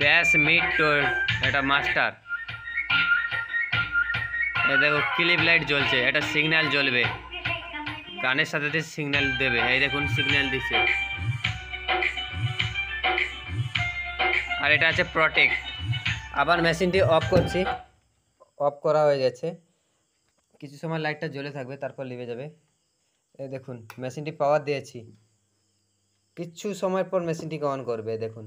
ব্যাস মিড তো এটা মাস্টার। এই দেখো ক্লিপ লাইট জ্বলছে, এটা সিগন্যাল জ্বলবে, গানের সাথে সাথে সিগন্যাল দেবে। এই দেখুন সিগন্যাল দিচ্ছে। আর এটা আছে প্রটেক্ট। আবার মেশিনটি অফ করছি, অফ করা হয়ে গেছে। কিছু সময় লাইটটা জ্বলে থাকবে, তারপর নিভে যাবে। এই দেখুন মেশিনটি পাওয়ার দিয়েছি, কিছু সময় পর মেশিনটিকে অন করবে। দেখুন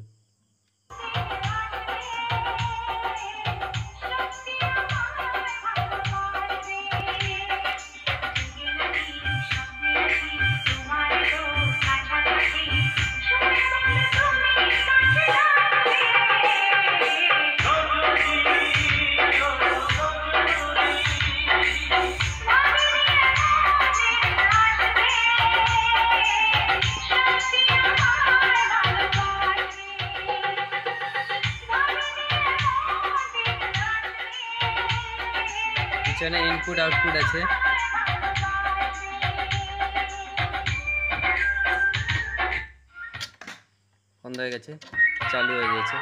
পিছনে ইনপুট আউটপুট আছে। বন্ধ হয়ে গেছে, चालू हो गया।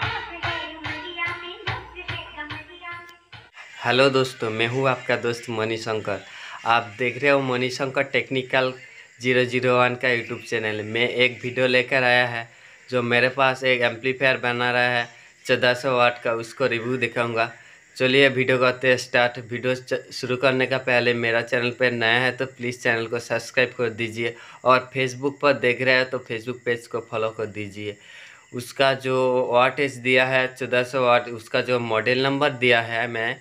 हेलो दोस्तों, मैं हूँ आपका दोस्त मणिशंकर। आप देख रहे हो मणिशंकर टेक्निकल 001 का यूट्यूब चैनल। मैं एक वीडियो लेकर आया है जो मेरे पास एक एम्पलीफायर बना रहा है 1400 वाट का, उसको रिव्यू दिखाऊंगा। चलिए वीडियो करते हैं स्टार्ट। वीडियो शुरू करने का पहले मेरा चैनल पर नया है तो प्लीज़ चैनल को सब्सक्राइब कर दीजिए, और फेसबुक पर देख रहे हैं तो फेसबुक पेज को फॉलो कर दीजिए। उसका जो वाटेज दिया है 1400 वाट, उसका जो मॉडल नंबर दिया है, मैं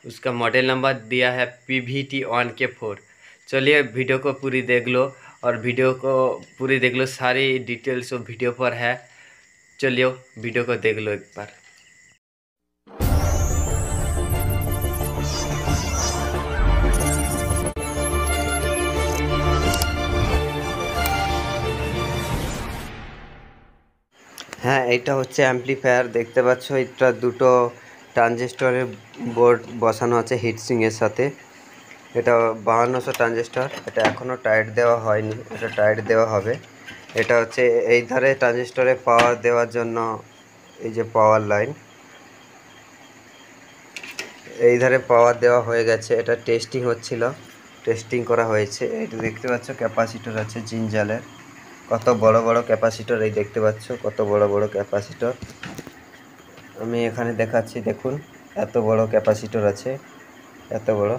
उसका मॉडल नंबर दिया है PVT1K4। चलिए वीडियो को पूरी देख लो, और वीडियो को पूरी देख लो, सारी डिटेल्स वीडियो पर है। चलिए वीडियो को देख लो एक बार। হ্যাঁ, এটা হচ্ছে অ্যাম্পলিফায়ার। দেখতে পাচ্ছ এটা দুটো ট্রানজিস্টরের বোর্ড বসানো আছে হিটসিংয়ের সাথে। এটা 5200 ট্রানজিস্টর। এটা এখনও টাইট দেওয়া হয়নি, এটা টাইট দেওয়া হবে। এটা হচ্ছে এই ধারে ট্রানজিস্টরে পাওয়ার দেওয়ার জন্য এই যে পাওয়ার লাইন, এই ধারে পাওয়ার দেওয়া হয়ে গেছে। এটা টেস্টিং হচ্ছিল, টেস্টিং করা হয়েছে। এটা দেখতে পাচ্ছ ক্যাপাসিটর আছে জিনজালের, কত বড় বড় ক্যাপাসিটর। এই দেখতে পাচ্ছ কত বড় বড় ক্যাপাসিটর। আমি এখানে দেখাচ্ছি, দেখুন এত বড় ক্যাপাসিটর আছে, এত বড়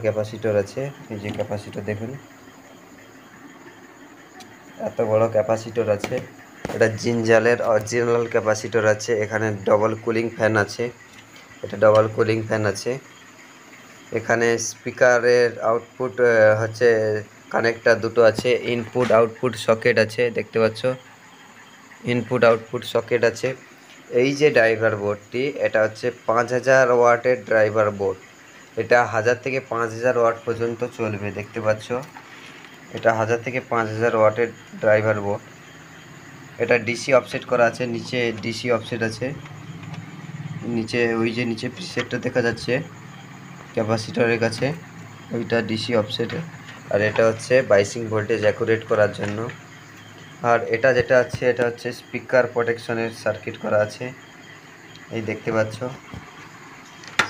ক্যাপাসিটর আছে। এই যে ক্যাপাসিটর দেখুন, এত বড় ক্যাপাসিটর আছে। এটা জিনজালের অরিজিনাল ক্যাপাসিটর আছে। এখানে ডবল কুলিং ফ্যান আছে, এটা ডবল কুলিং ফ্যান আছে। এখানে স্পিকারের আউটপুট হচ্ছে কানেক্টার দুটো আছে, ইনপুট আউটপুট সকেট আছে, দেখতে পাচ্ছ ইনপুট আউটপুট সকেট আছে। এই যে ড্রাইভার বোর্ডটি, এটা হচ্ছে 5000 ওয়াটের ড্রাইভার বোর্ড। এটা 1000 থেকে 5000 ওয়াট পর্যন্ত চলবে। দেখতে পাচ্ছ এটা 1000 থেকে 5000 ওয়াটের ড্রাইভার বোর্ড। এটা ডিসি অফসেট করা আছে, নিচে ডিসি অফসেট আছে, নিচে ওই যে নিচে প্রিসেটটা দেখা যাচ্ছে ক্যাপাসিটরের কাছে, ওইটা ডিসি অফসেটে। আর এটা হচ্ছে বাইসিং ভোল্টেজ অ্যাকুরেট করার জন্য। আর এটা যেটা আছে, এটা হচ্ছে স্পিকার প্রোটেকশনের সার্কিট করা আছে। এই দেখতে পাচ্ছ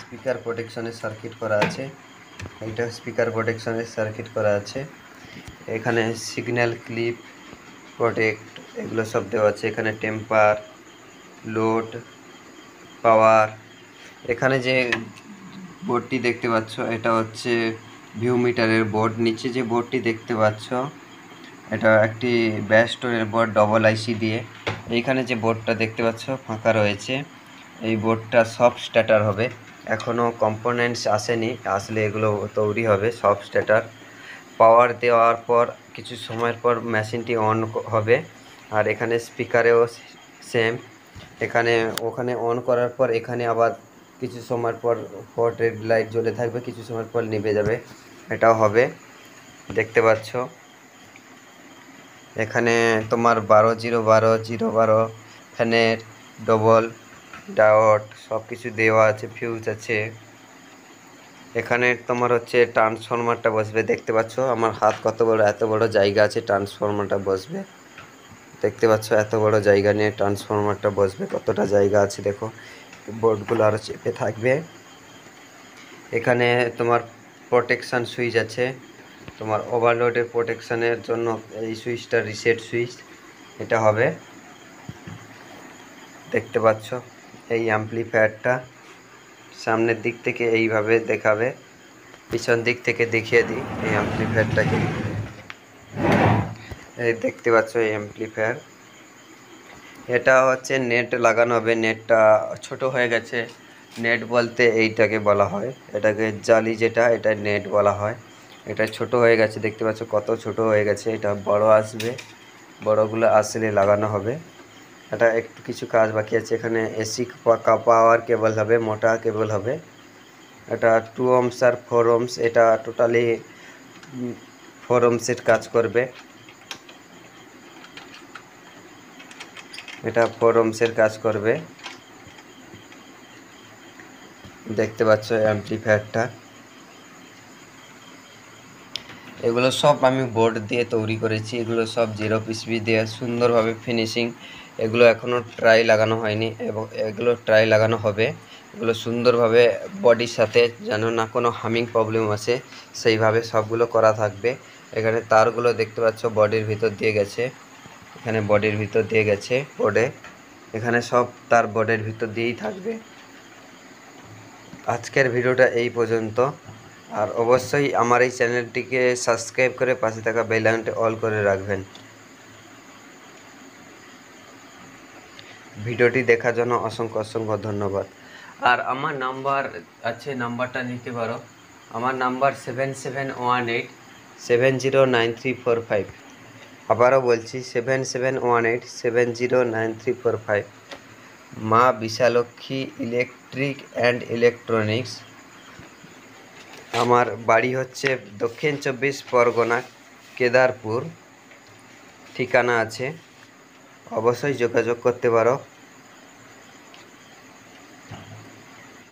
স্পিকার প্রোটেকশনের সার্কিট করা আছে, এইটা স্পিকার প্রোটেকশনের সার্কিট করা আছে। এখানে সিগন্যাল ক্লিপ প্রোটেক্ট এগুলো সব দেওয়া আছে। এখানে টেম্পার, লোড, পাওয়ার। এখানে যে বোর্ডটি দেখতে পাচ্ছ এটা হচ্ছে ভিউ মিটারের বোর্ড। নিচে যে বোর্ডটি দেখতে পাচ্ছ এটা একটি ব্যাস্টোরের বোর্ড ডবল আইসি দিয়ে। এইখানে যে বোর্ডটা দেখতে পাচ্ছ ফাঁকা রয়েছে, এই বোর্ডটা সব স্টার্টার হবে। এখনও কম্পোনেন্টস আসেনি, আসলে এগুলো তৈরি হবে সব স্টার্টার। পাওয়ার দেওয়ার পর কিছু সময়ের পর মেশিনটি অন হবে। আর এখানে স্পিকারেও সেম, এখানে ওখানে অন করার পর এখানে আবার কিছু সময় পর হট রেড লাইট জ্বলে থাকবে, কিছু সময় পর নিভে যাবে, এটাও হবে। দেখতে পাচ্ছ এখানে তোমার 12-0-12-0-12 ফ্যানের ডবল ডায়োড সব কিছু দেওয়া আছে, ফিউজ আছে। এখানে তোমার হচ্ছে ট্রান্সফরমারটা বসবে। দেখতে পাচ্ছ আমার হাত কত বড়, এত বড় জায়গা আছে ট্রান্সফরমারটা বসবে। দেখতে পাচ্ছ এত বড় জায়গা নিয়ে ট্রান্সফরমারটা বসবে, কতটা জায়গা আছে দেখো। বোর্ডগুলো আরও চেপে থাকবে। এখানে তোমার প্রোটেকশান সুইচ আছে, তোমার ওভারলোডের প্রোটেকশানের জন্য এই সুইচটা রিসেট সুইচ এটা হবে। দেখতে পাচ্ছ এই অ্যাম্পলিফায়ারটা সামনের দিক থেকে এইভাবে দেখাবে, পিছন দিক থেকে দেখিয়ে দিই এই অ্যাম্পলিফায়ারটাকে। এই দেখতে পাচ্ছ এই অ্যাম্পলিফায়ার, এটা হচ্ছে নেট লাগানো হবে। নেটটা ছোট হয়ে গেছে, নেট বলতে এইটাকে বলা হয়, এটাকে জালি যেটা, এটা নেট বলা হয়। এটা ছোট হয়ে গেছে, দেখতে পাচ্ছ কত ছোট হয়ে গেছে। এটা বড় আসবে, বড়গুলো আসলে লাগানো হবে। এটা একটু কিছু কাজ বাকি আছে। এখানে এসি পাওয়ার কেবল হবে, মোটা কেবল হবে। এটা 2 ohms আর 4 ohms, এটা টোটালি 4 ohmsের কাজ করবে। এটা 4 ohmsের কাজ করবে। দেখতে পাচ্ছ অ্যাম্পলিফায়ারটা। এগুলো সব আমি বোর্ড দিয়ে তৈরি করেছি, এগুলো সব 0 পিসবি দিয়ে সুন্দরভাবে ফিনিশিং। এগুলো এখনও ট্রাই লাগানো হয়নি এবং এগুলো ট্রাই লাগানো হবে। এগুলো সুন্দরভাবে বডির সাথে যেন না কোনো হামিং প্রবলেম আসে সেইভাবে সবগুলো করা থাকবে। এখানে তারগুলো দেখতে পাচ্ছ বডির ভিতর দিয়ে গেছে, এখানে বডির ভিতর দিয়ে গেছে বোর্ডে, এখানে সব তার বডির ভিতর দিয়েই থাকবে। আজকের ভিডিওটা এই পর্যন্ত। আর অবশ্যই আমার এই চ্যানেলটিকে সাবস্ক্রাইব করে পাশে থাকা বেল আইকনটি অল করে রাখবেন। ভিডিওটি দেখার জন্য অসংখ্য অসংখ্য ধন্যবাদ। আর আমার নাম্বার আছে, নাম্বারটা নিতে পারো। আমার নাম্বার 7718709345। আবারও বলছি 7718709345। মা বিশালক্ষী ইলেকট্রিক অ্যান্ড ইলেকট্রনিক্স। আমার বাড়ি হচ্ছে দক্ষিণ 24 পরগনা, কেদারপুর। ঠিকানা আছে, অবশ্যই যোগাযোগ করতে পারো।